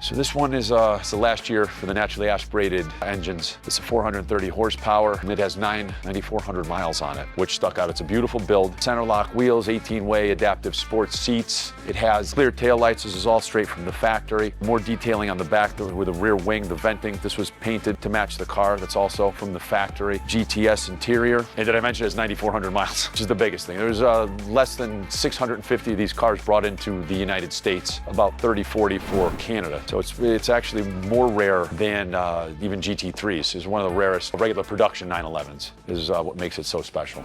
So this one is it's the last year for the naturally aspirated engines. It's a 430 horsepower and it has 9,400 miles on it, which stuck out. It's a beautiful build. Center lock wheels, 18-way adaptive sports seats. It has clear taillights. This is all straight from the factory. More detailing on the back with the rear wing, the venting. This was painted to match the car. That's also from the factory. GTS interior. And did I mention it's 9,400 miles, which is the biggest thing. There's less than 650 of these cars brought into the United States, about 30, 40 for Canada. So it's actually more rare than even GT3s. It's one of the rarest regular production 911s is what makes it so special.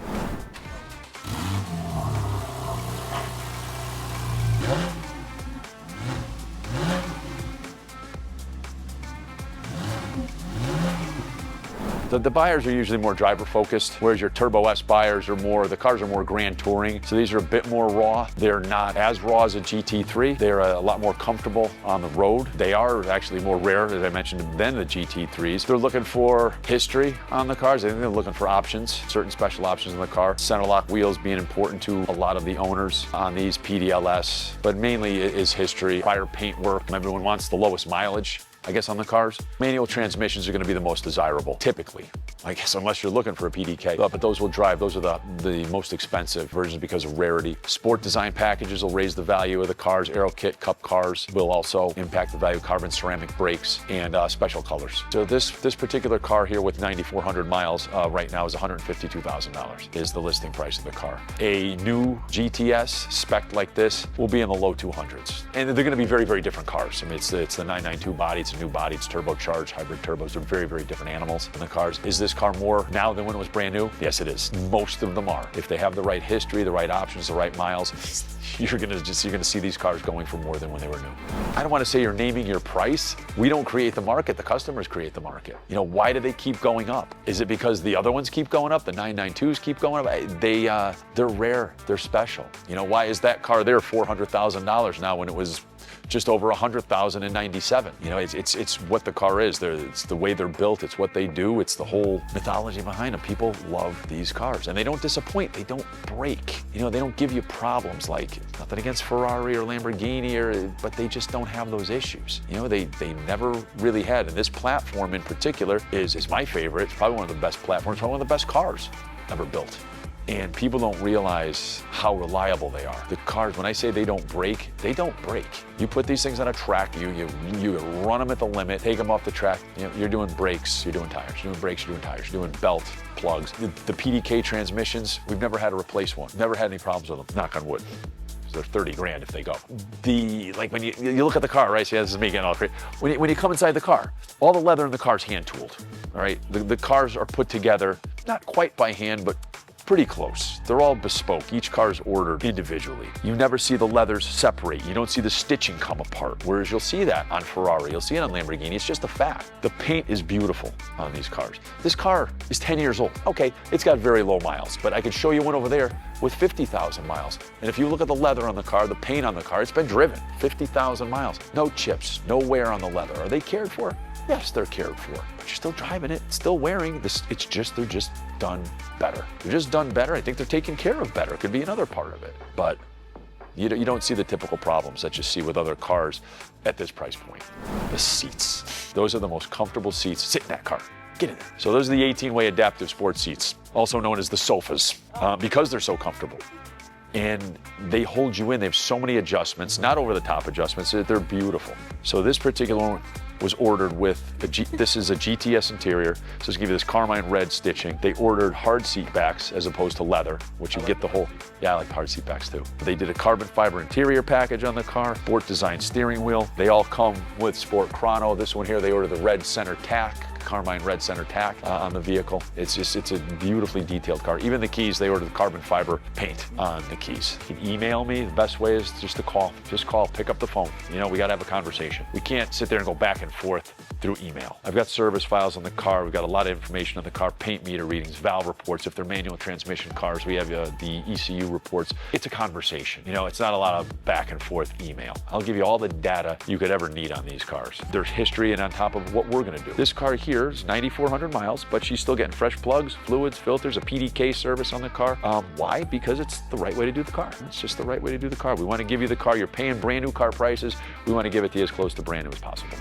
The buyers are usually more driver focused, whereas your Turbo S buyers are more, the cars are more grand touring. So these are a bit more raw. They're not as raw as a GT3. They're a lot more comfortable on the road. They are actually more rare, as I mentioned, than the GT3s. They're looking for history on the cars. I think they're looking for options, certain special options in the car. Center lock wheels being important to a lot of the owners on these PDLS, but mainly it is history, prior paint work. Everyone wants the lowest mileage, I guess, on the cars. Manual transmissions are going to be the most desirable, typically. I guess unless you're looking for a PDK. But those will drive. Those are the most expensive versions because of rarity. Sport design packages will raise the value of the cars. Aero kit cup cars will also impact the value of carbon ceramic brakes and special colors. So this particular car here with 9,400 miles right now is $152,000 is the listing price of the car. A new GTS spec like this will be in the low 200s. And they're going to be very, very different cars. I mean, it's the 992 body. It's a new body. It's turbocharged. Hybrid turbos are very, very different animals in the cars. Is this car more now than when it was brand new? Yes, it is. Most of them are. If they have the right history, the right options, the right miles, you're gonna see these cars going for more than when they were new. I don't want to say you're naming your price. We don't create the market. The customers create the market. You know, why do they keep going up? Is it because the other ones keep going up? The 992s keep going up? They're rare. They're special. You know, why is that car there $400,000 now when it was just over $100,000 in '97. You know, it's what the car is. It's the way they're built. It's what they do. It's the whole mythology behind them. People love these cars, and they don't disappoint. They don't break. You know, they don't give you problems. Like, nothing against Ferrari or Lamborghini, but they just don't have those issues. You know, they never really had. And this platform in particular is my favorite. It's probably one of the best platforms. Probably one of the best cars ever built. And people don't realize how reliable they are. The cars, when I say they don't break, they don't break. You put these things on a track, you run them at the limit, take them off the track, you know, you're doing brakes, you're doing tires, you're doing brakes, you're doing tires, you're doing belt plugs. The PDK transmissions, we've never had to replace one. Never had any problems with them, knock on wood. They're 30 grand if they go. Like when you look at the car, right? So yeah, this is me getting all crazy. When you come inside the car, all the leather in the car is hand tooled, all right? The cars are put together, not quite by hand, but pretty close. They're all bespoke. Each car is ordered individually. You never see the leathers separate. You don't see the stitching come apart, whereas you'll see that on Ferrari. You'll see it on Lamborghini. It's just a fact. The paint is beautiful on these cars. This car is 10 years old. Okay, it's got very low miles, but I could show you one over there with 50,000 miles. And if you look at the leather on the car, the paint on the car, it's been driven 50,000 miles. No chips, no wear on the leather. Are they cared for? Yes, they're cared for, but you're still driving it, still wearing this. They're just done better. They're just done better. I think they're taken care of better. It could be another part of it, but you don't see the typical problems that you see with other cars at this price point. The seats. Those are the most comfortable seats. Sit in that car. Get in there. So those are the 18-way adaptive sports seats, also known as the sofas, because they're so comfortable. And they hold you in. They have so many adjustments, not over-the-top adjustments. They're beautiful. So this particular one was ordered with, this is a GTS interior, so to give you this carmine red stitching. They ordered hard seat backs as opposed to leather, which you get the whole, yeah, I like hard seat backs too. They did a carbon fiber interior package on the car, sport design steering wheel. They all come with sport chrono. This one here, they ordered the red center tack, carmine red center tack on the vehicle. It's a beautifully detailed car. Even the keys, they ordered the carbon fiber paint on the keys. You can email me. The best way is just to call. Just call, pick up the phone. You know, we got to have a conversation. We can't sit there and go back and forth through email. I've got service files on the car. We've got a lot of information on the car, paint meter readings, valve reports. If they're manual transmission cars, we have the ECU reports. It's a conversation. You know, it's not a lot of back and forth email. I'll give you all the data you could ever need on these cars. There's history and on top of what we're going to do. This car here years, 9,400 miles, but she's still getting fresh plugs, fluids, filters, a PDK service on the car. Why? Because it's the right way to do the car. It's just the right way to do the car. We want to give you the car. You're paying brand new car prices. We want to give it to you as close to brand new as possible.